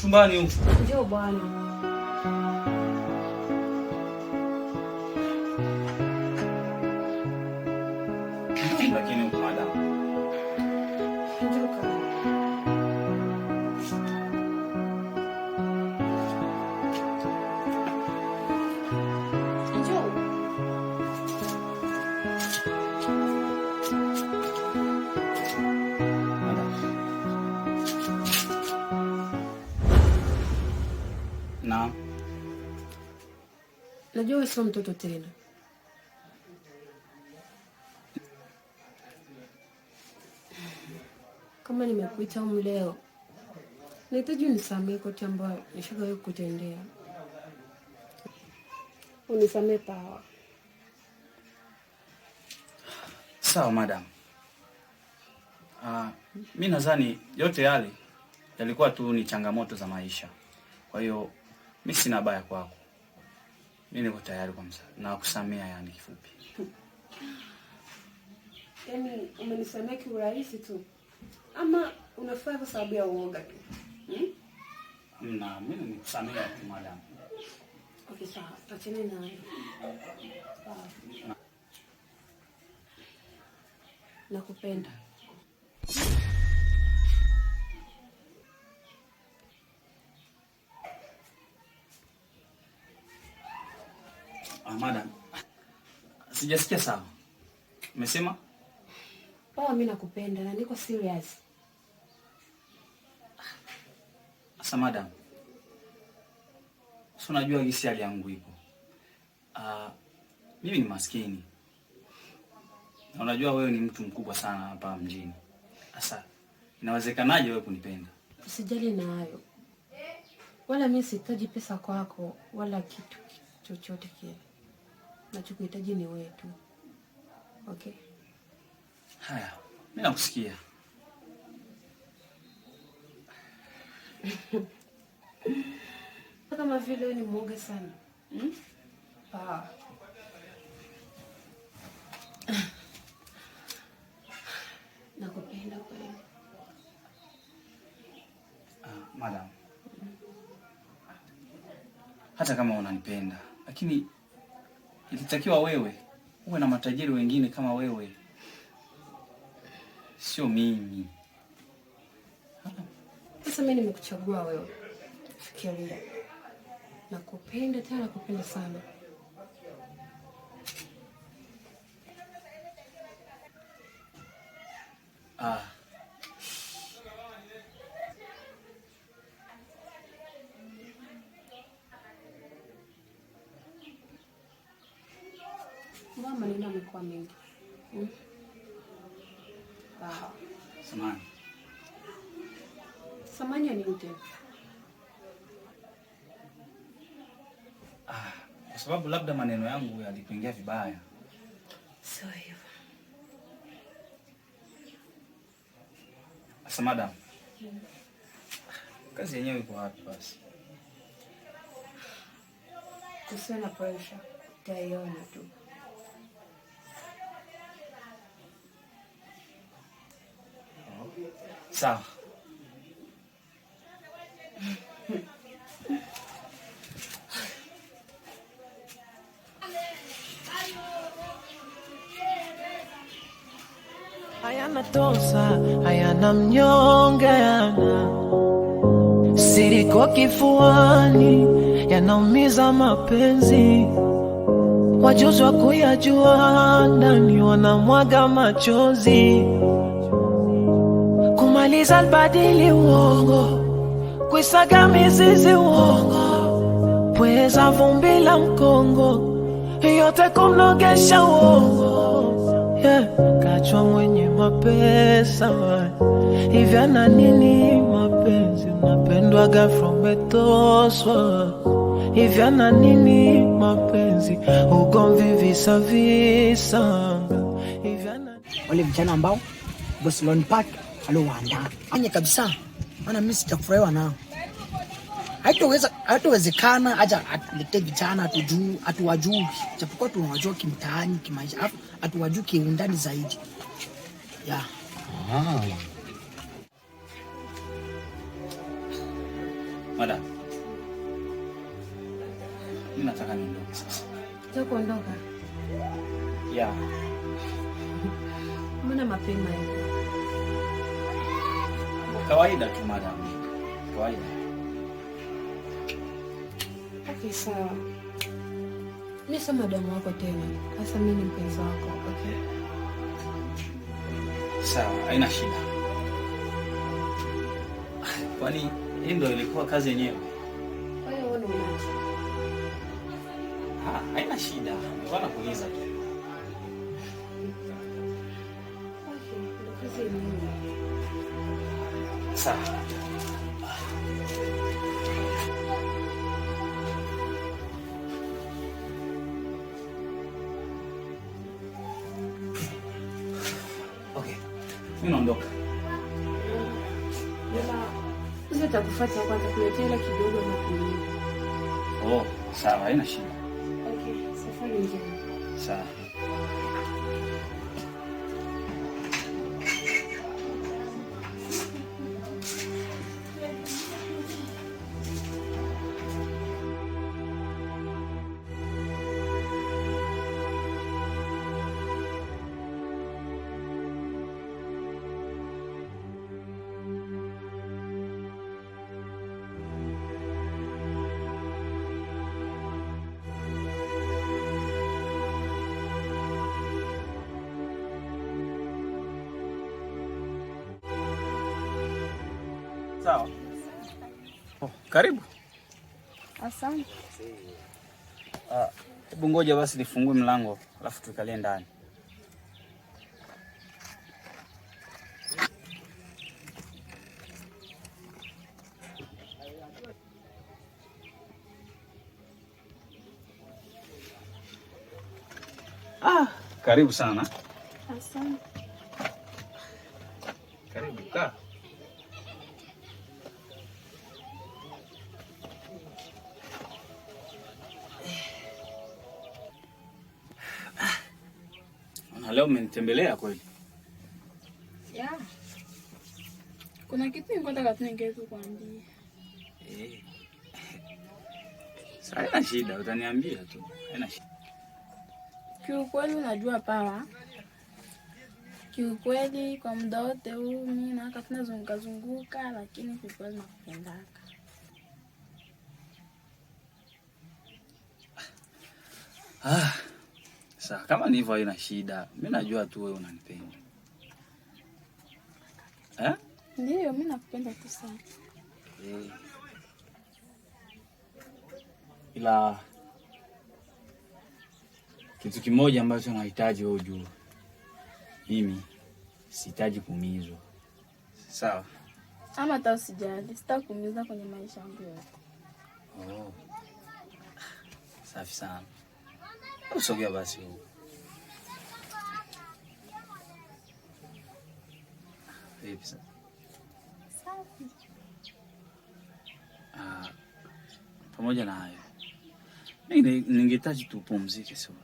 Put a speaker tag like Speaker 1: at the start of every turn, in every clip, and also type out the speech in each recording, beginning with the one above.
Speaker 1: chumbani huko.
Speaker 2: Njoo bwana.
Speaker 1: Lakini madam.
Speaker 2: Njoo kaka. Njoo.
Speaker 1: Na
Speaker 2: najua wewe sio mtoto tena. Kama nimekuita humu leo, nahitaji unisamehe kote ambayo nishawahi kukutendea. Unisamehe Pawa.
Speaker 1: sawa madam. Mimi nadhani yote yale yalikuwa tu ni changamoto za maisha. Kwa hiyo mimi sina baya kwako. Mimi niko tayari kwa msaada na kusamea, yani kifupi.
Speaker 2: Yaani umenisamehe kiurahisi tu ama unafanya kwa sababu ya uoga tu?
Speaker 1: Na mimi nikusamea tu madam.
Speaker 2: Okay, sawa. Achana nayo. Nakupenda.
Speaker 1: Madam. Sijasikia sawa. Umesema?
Speaker 2: Pawa, mimi nakupenda na niko serious.
Speaker 1: Asa madam. Sio, unajua gisi hali yangu ipo. Mimi ni maskini. Na unajua wewe ni mtu mkubwa sana hapa mjini. Sasa inawezekanaje wewe kunipenda?
Speaker 2: Usijali na hayo. Wala mimi sihitaji pesa kwako wala kitu chochote kile. Nachokuhitaji ni wewe tu. Okay?
Speaker 1: Haya, mimi nakusikia.
Speaker 2: Kama vile wewe ni mwoga sana. Nakupenda kweli.
Speaker 1: Madam. Hata kama unanipenda, lakini ilitakiwa wewe uwe na matajiri wengine kama wewe. Sio mimi.
Speaker 2: Sasa mimi nimekuchagua wewe. Fikiria. Nakupenda tena, nakupenda sana. Mama, maneno yamekuwa mengi.
Speaker 1: Samahani.
Speaker 2: Samahani ya nini tena?
Speaker 1: Kwa sababu labda maneno yangu yalikuingia vibaya.
Speaker 2: Sio hivyo.
Speaker 1: Asa madam. Kazi yenyewe iko wapi basi?
Speaker 2: Usiwe na pressure. Utaiona tu.
Speaker 1: Sawa.
Speaker 3: Hayana tosa, hayana mnyonge, yana siri kwa kifuani, yanaumiza mapenzi. Wajuzi wa kuyajua ndani wanamwaga machozi. Kumaliza albadili uongo, kuisaga mizizi uongo, pweza vumbi la mkongo, yote kumnogesha uongo. Kachwa mwenye mapesa, hivi ana nini mapenzi? Unapendwaga from etoswa, hivi ana nini mapenzi? Ugomvi visa visa, hivi ana
Speaker 4: wale vijana ambao Boss Lone Park alowaandaa anye kabisa. Maana mimi sitafurahiwa nao. Haitowezekana acha atulete vijana hatuwajui. Japokuwa tunawajua kimtaani, kimaisha, hatuwajui kiundani zaidi.
Speaker 1: Madam, mimi nataka niondoke sasa.
Speaker 2: Unataka kuondoka?
Speaker 1: Yeah.
Speaker 2: Mbona mapema hivi?
Speaker 1: Kawaida tu madam. Kawaida.
Speaker 2: Okay, sawa. Mimi sio madamu wako tena. Sasa mimi ni mpenzi wako, okay?
Speaker 1: Sawa, haina shida. Kwani hii ndio ilikuwa kazi yenyewe?
Speaker 2: Kwa hiyo wewe unaacha.
Speaker 1: Haina shida. Nilikuwa nakuuliza tu.
Speaker 2: Okay, ndio kazi yenyewe.
Speaker 1: Sawa. Okay. Mimi naondoka.
Speaker 2: Sasa nitakufuata kwanza kuletea ile kidogo na kulia.
Speaker 1: Oh, sawa, haina shida.
Speaker 2: Okay, safari njema.
Speaker 1: Sawa. Sawa. Oh, karibu.
Speaker 5: Asante.
Speaker 1: Hebu ngoja basi nifungue mlango alafu tukalie ndani. Karibu sana.
Speaker 5: Asante.
Speaker 1: Karibu kaa. Leo umenitembelea kweli?
Speaker 5: Yeah. Kuna kitu nilikuwa nataka tu kuambia.
Speaker 1: Sasa haina shida, utaniambia tu. Haina shida.
Speaker 5: Kiukweli unajua Pawa. Kiukweli kwa muda wote huu mimi na haka tunazunguka lakini kiukweli nakupendaka.
Speaker 1: Sasa kama ni hivyo haina shida. Mimi najua tu wewe unanipenda.
Speaker 5: Ndio, mimi nakupenda tu sana.
Speaker 1: Ila kitu kimoja ambacho nahitaji wewe ujue. Mimi sihitaji kuumizwa. Sawa?
Speaker 5: Ama hata usijali, sitakuumiza kwenye maisha yangu yote.
Speaker 1: Oh. Safi sana. Usogea basi huko. Vipi sasa?
Speaker 5: Safi.
Speaker 1: Pamoja na hayo, mimi ningehitaji tupumzike sote.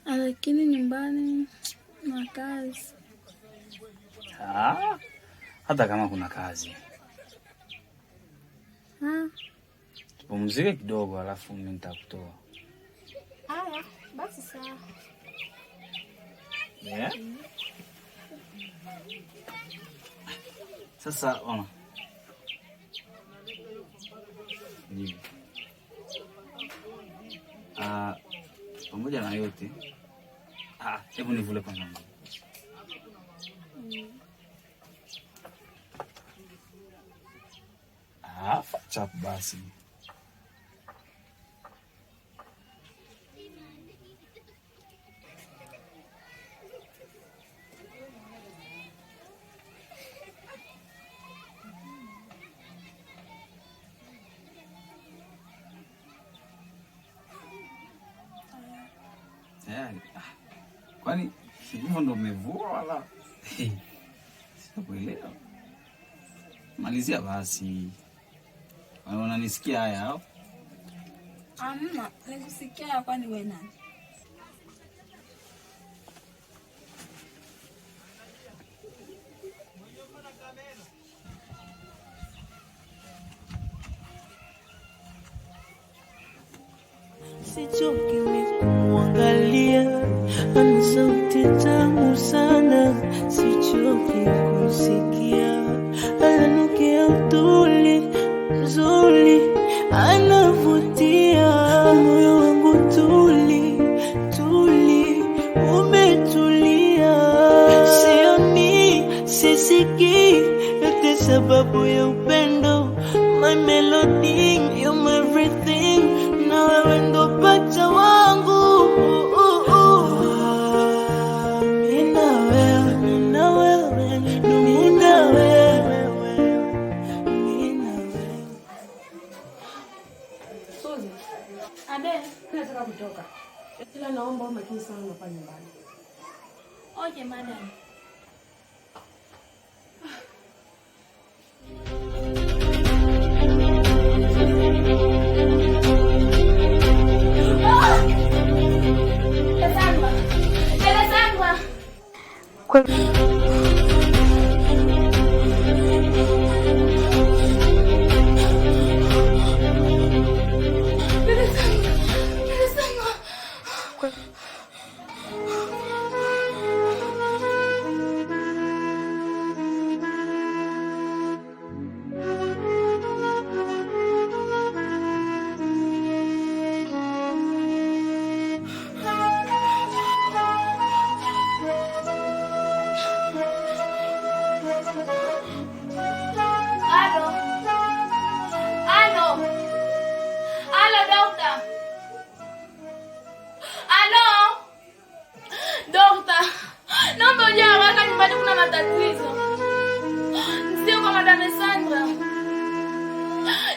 Speaker 5: Lakini nyumbani na kazi.
Speaker 1: Hata kama kuna kazi. Tupumzike kidogo alafu mimi nitakutoa.
Speaker 5: Haya, basi sawa.
Speaker 1: Yeah. Sasa ona. Pamoja na yote. Hebu nivule kwanza. Chap basi. Kwani hivyo ndo umevua wala? Sikuelewa. Malizia basi. Unanisikia haya au?
Speaker 5: Amna, nikusikia kwani wewe nani?
Speaker 3: sichoki kumwangalia, ana sauti tamu sana, sichoki kusikia, ananukia utuli nzuri, anavutia moyo wangu tuli tuli, umetulia, sioni sisiki, yote sababu ya upendo. My melody, you're my everything, na wewe ndo pacha wangu. Mina wewe, mina wewe, mina wewe, mina wewe.
Speaker 2: Suzi,
Speaker 5: Abe,
Speaker 2: nataka kutoka. Ila naomba umakini sana hapa nyumbani.
Speaker 5: okay madam.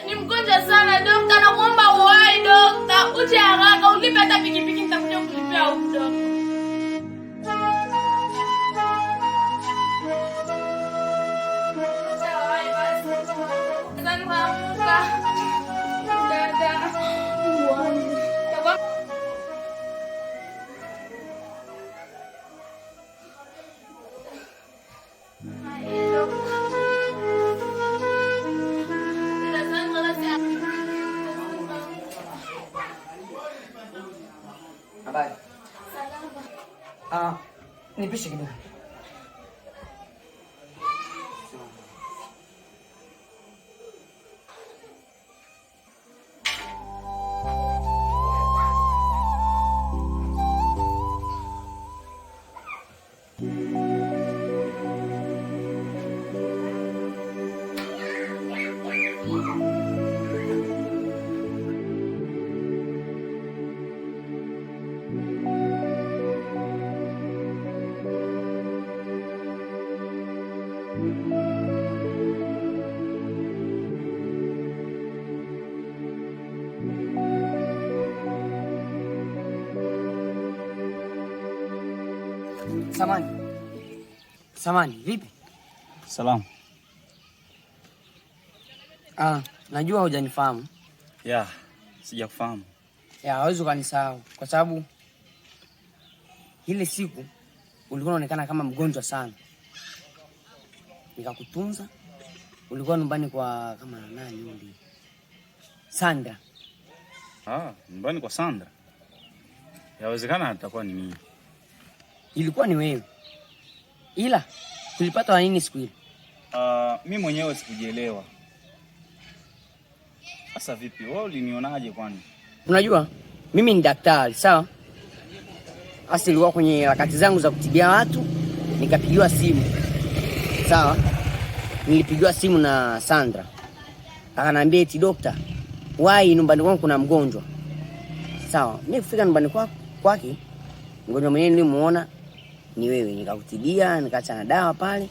Speaker 5: Ni mgonjwa sana dokta, nakuomba uwai dokta. Uje haraka ulipe hata pikipiki, nitakuja kulipia huko dokta.
Speaker 4: Habari. Nipishe kidogo. Samani, vipi?
Speaker 1: Salamu.
Speaker 4: Najua hujanifahamu.
Speaker 1: Ya, sijakufahamu.
Speaker 4: Hawezi ukanisahau kwa sababu ile siku ulikuwa unaonekana kama mgonjwa sana. Nikakutunza. Ulikuwa nyumbani kwa kama nani yule? Sandra.
Speaker 1: Nyumbani kwa Sandra. Yawezekana atakuwa ni mimi.
Speaker 4: Ilikuwa ni wewe. Ila kulipata nini siku ile?
Speaker 1: Mimi mwenyewe sikujielewa. Sasa vipi? Wewe ulinionaje kwani?
Speaker 4: Unajua, mimi ni daktari, sawa? Sasa nilikuwa kwenye harakati zangu za kutibia watu, nikapigiwa simu. Sawa? Nilipigiwa simu na Sandra. Akaniambia eti dokta, wai nyumbani kwangu kuna mgonjwa. Sawa, mimi kufika nyumbani kwake, mgonjwa mwenyewe nilimuona ni wewe, nikakutibia, nikaacha na dawa pale.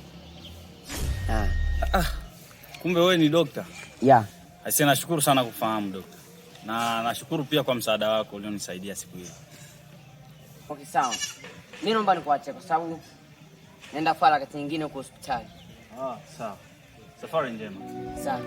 Speaker 1: Kumbe wewe ni dokta?
Speaker 4: Yeah.
Speaker 1: Asante, nashukuru sana kufahamu dokta. Na nashukuru pia kwa msaada wako ulionisaidia siku hiyo.
Speaker 4: Okay, sawa. Mimi naomba nikuache kwa sababu naenda kufanya kazi nyingine huko hospitali.
Speaker 1: Sawa. Safari njema.
Speaker 4: Sawa.